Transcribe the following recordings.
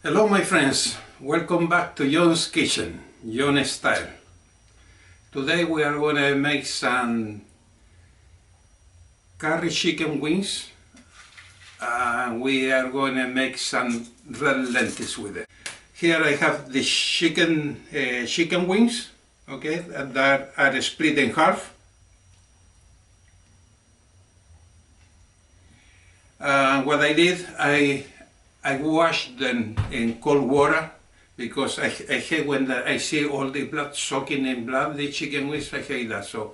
Hello my friends, welcome back to John's Kitchen, John Style. Today we are going to make some curry chicken wings and we are going to make some red lentils with it. Here I have the chicken wings, okay, that are split in half. What I did, I washed them in cold water because I hate when I see all the blood soaking in blood, the chicken wings, I hate that. So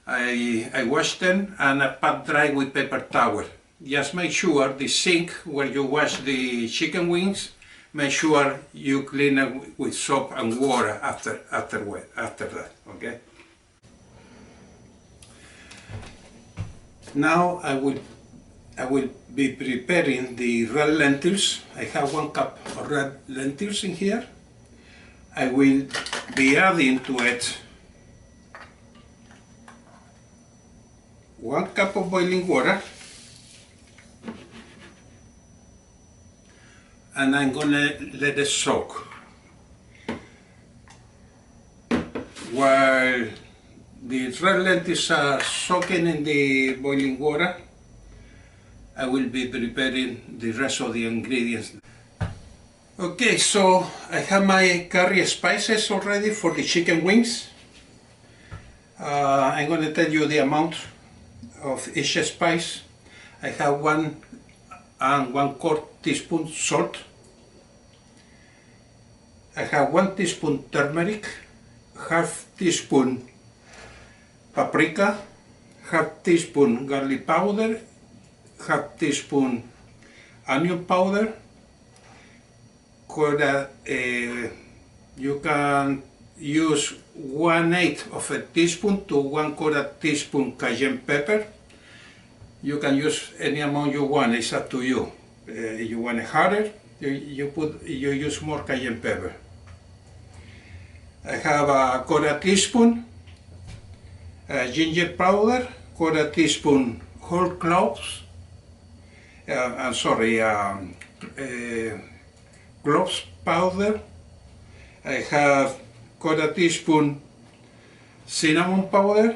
I washed them and I pat dry with paper towel. Just make sure the sink where you wash the chicken wings, make sure you clean it with soap and water after that, okay? Now I will be preparing the red lentils. I have 1 cup of red lentils in here. I will be adding to it 1 cup of boiling water, and I'm gonna let it soak. While the red lentils are soaking in the boiling water, I will be preparing the rest of the ingredients. Okay, so I have my curry spices already for the chicken wings. I'm going to tell you the amount of each spice. I have 1 1/4 teaspoon salt. I have 1 teaspoon turmeric, half teaspoon paprika, half teaspoon garlic powder, half teaspoon onion powder, you can use 1/8 of a teaspoon to 1/4 teaspoon cayenne pepper. You can use any amount you want, it's up to you. If you want it harder, you use more cayenne pepper. I have a 1/4 teaspoon ginger powder, 1/4 teaspoon whole cloves, cloves powder. I have 1/4 teaspoon cinnamon powder,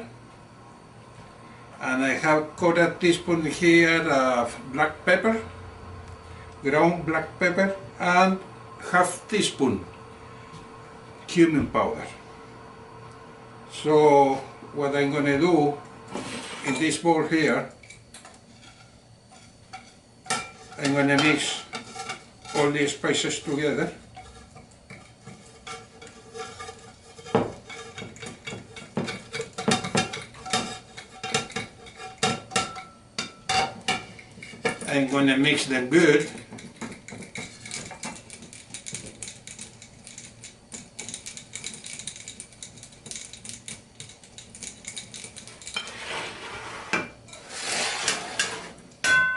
and I have 1/4 teaspoon here of black pepper, ground black pepper, and half teaspoon cumin powder. So what I'm going to do in this bowl here, I'm going to mix all the spices together. I'm going to mix them good.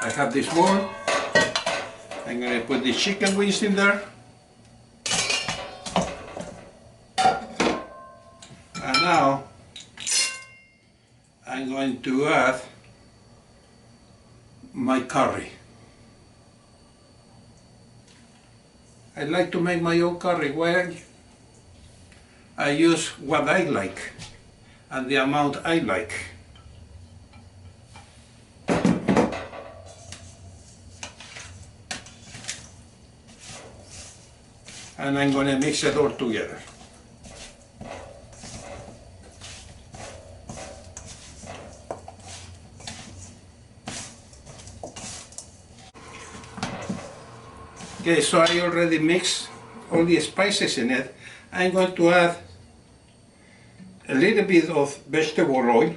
I have this bowl. I'm going to put the chicken wings in there. And now I'm going to add my curry. I like to make my own curry. Well, I use what I like and the amount I like. And I'm going to mix it all together. Okay, so I already mixed all the spices in it. I'm going to add a little bit of vegetable oil.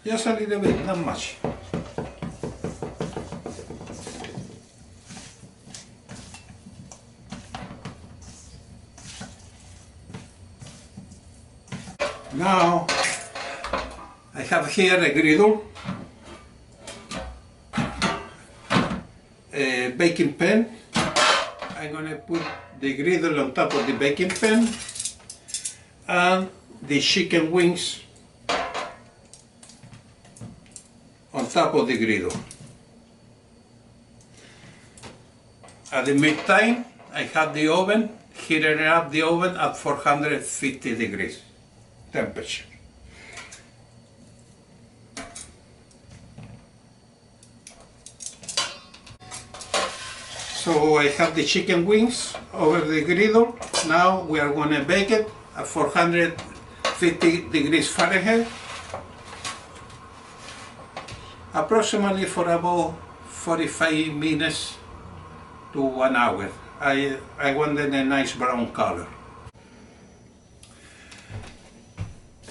Just a little bit, not much. Now I have here a griddle, a baking pan. I'm going to put the griddle on top of the baking pan and the chicken wings on on top of the griddle. At the meantime, I have the oven, heating up the oven at 450 degrees temperature. So I have the chicken wings over the griddle. Now we are going to bake it at 450 degrees Fahrenheit, approximately for about 45 minutes to 1 hour. I want a nice brown color.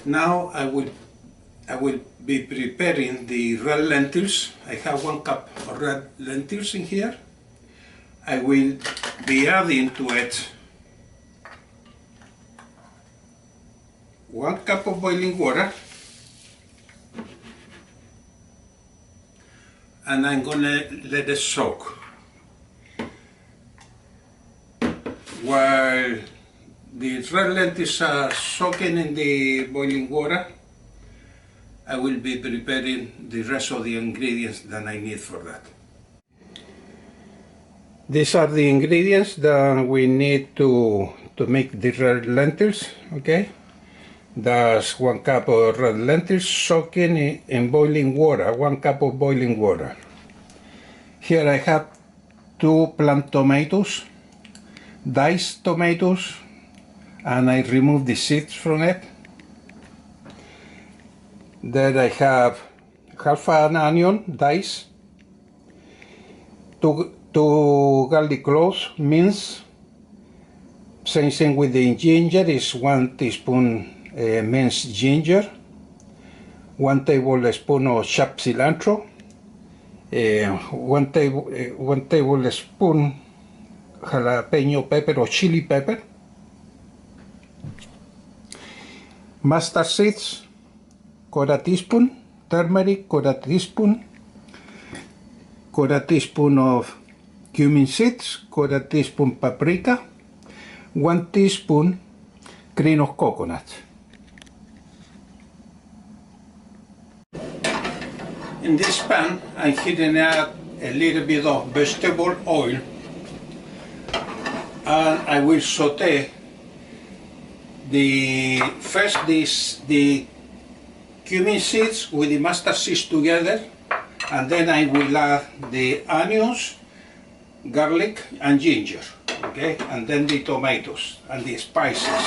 Now I will be preparing the red lentils. I have 1 cup of red lentils in here. I will be adding to it 1 cup of boiling water, and I'm gonna let it soak. While the red lentils are soaking in the boiling water, I will be preparing the rest of the ingredients that I need for that. These are the ingredients that we need to make the red lentils, okay? That's 1 cup of red lentils soaking in boiling water, 1 cup of boiling water. Here I have 2 plant tomatoes, diced tomatoes, and I remove the seeds from it. Then I have half an onion, diced, 2 garlic cloves, minced. Same thing with the ginger, is 1 teaspoon minced ginger, 1 tablespoon of chopped cilantro, 1 tablespoon jalapeno pepper or chili pepper, mustard seeds, 1/4 teaspoon, turmeric, 1/4 teaspoon, 1/4 teaspoon of cumin seeds, 1/4 teaspoon paprika, 1 teaspoon cream of coconut. In this pan, I'm heating up a little bit of vegetable oil, and I will saute the cumin seeds with the mustard seeds together, and then I will add the onions, garlic and ginger, okay, and then the tomatoes and the spices.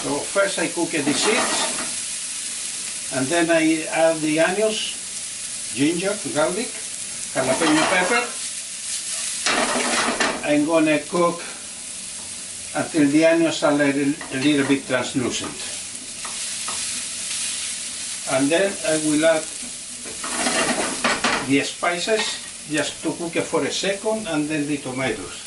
So first I cook the seeds, and then I add the onions, ginger, garlic, jalapeno pepper. I'm gonna cook until the onions are a little bit translucent. And then I will add the spices just to cook it for a second, and then the tomatoes.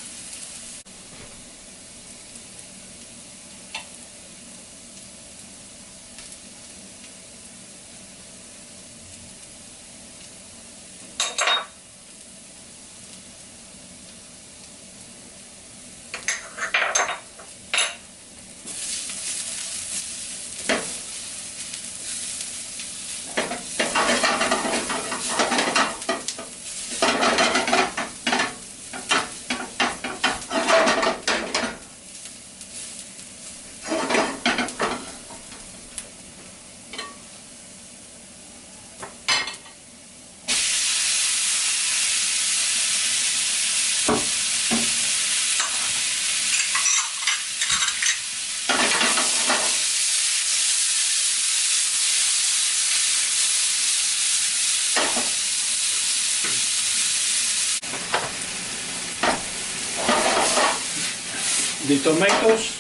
The tomatoes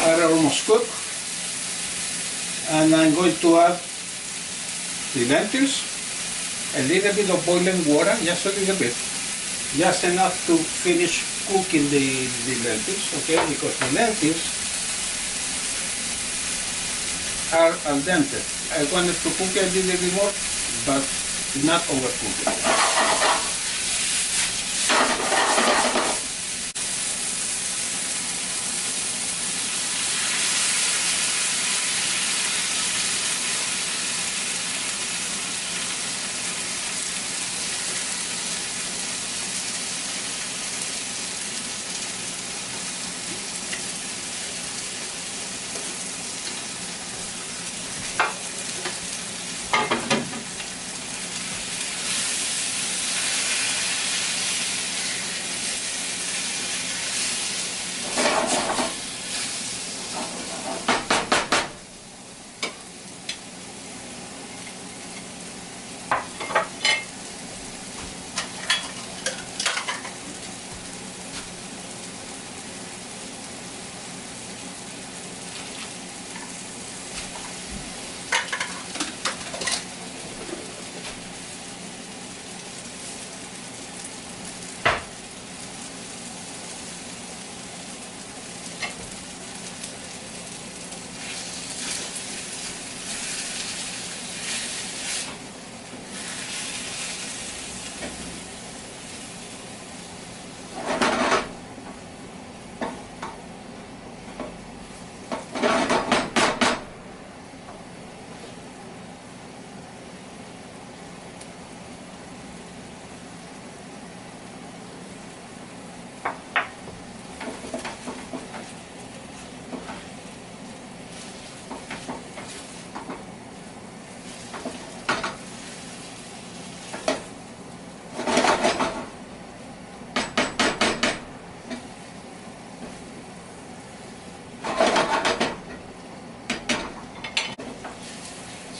are almost cooked, and I'm going to add the lentils, a little bit of boiling water, just a little bit, just enough to finish cooking the lentils, okay, because the lentils are al dente. I wanted to cook a little bit more, but not overcook it.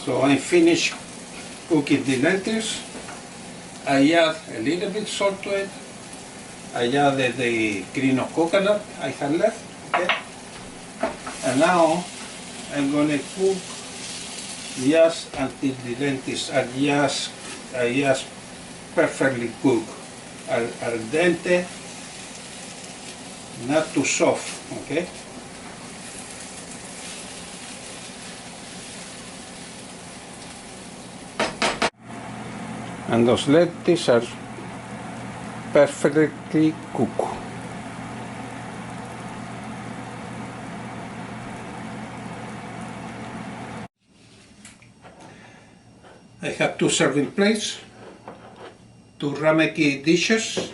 So I finished cooking the lentils. I add a little bit salt to it. I added the cream of coconut I had left, okay? And now I'm gonna cook just until the lentils are just perfectly cooked. Al dente, not too soft, okay? And those lentils are perfectly cooked. I have 2 serving plates, 2 ramen dishes.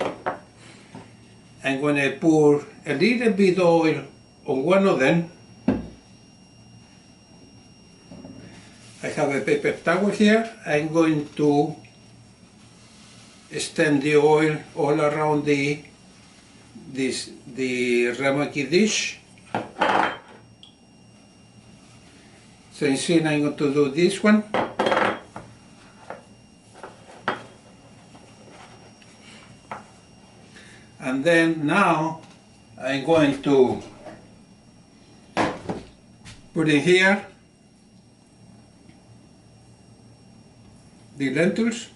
I'm going to pour a little bit of oil on one of them. I have a paper towel here. I'm going to extend the oil all around the ramaki dish. Same thing, I'm going to do this one. And then now I'm going to put in here the lentils.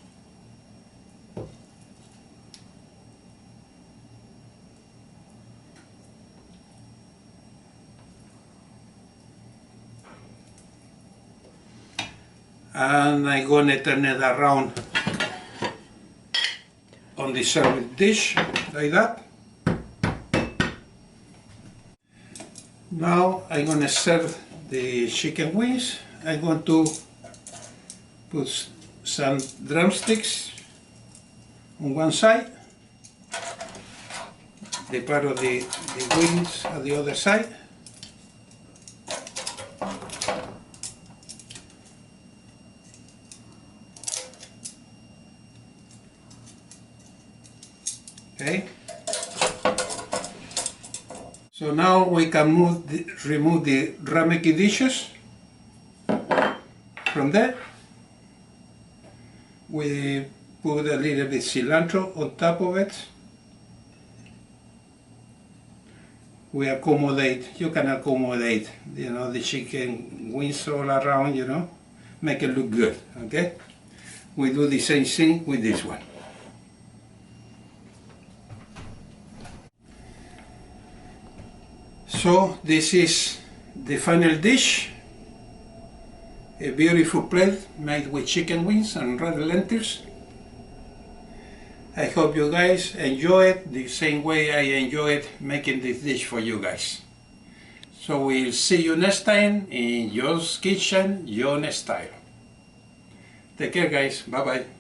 And I'm going to turn it around on the serving dish, like that. Now I'm going to serve the chicken wings. I'm going to put some drumsticks on one side, the part of the wings on the other side. Okay. So now we can remove the rameki dishes from there. We put a little bit cilantro on top of it. we accommodate, you can accommodate, you know, the chicken wings all around, you know, make it look good, okay? We do the same thing with this one. So this is the final dish, a beautiful plate made with chicken wings and red lentils. I hope you guys enjoy it the same way I enjoyed making this dish for you guys. So we'll see you next time in Joe's Kitchen, Joe's Style. Take care guys, bye bye.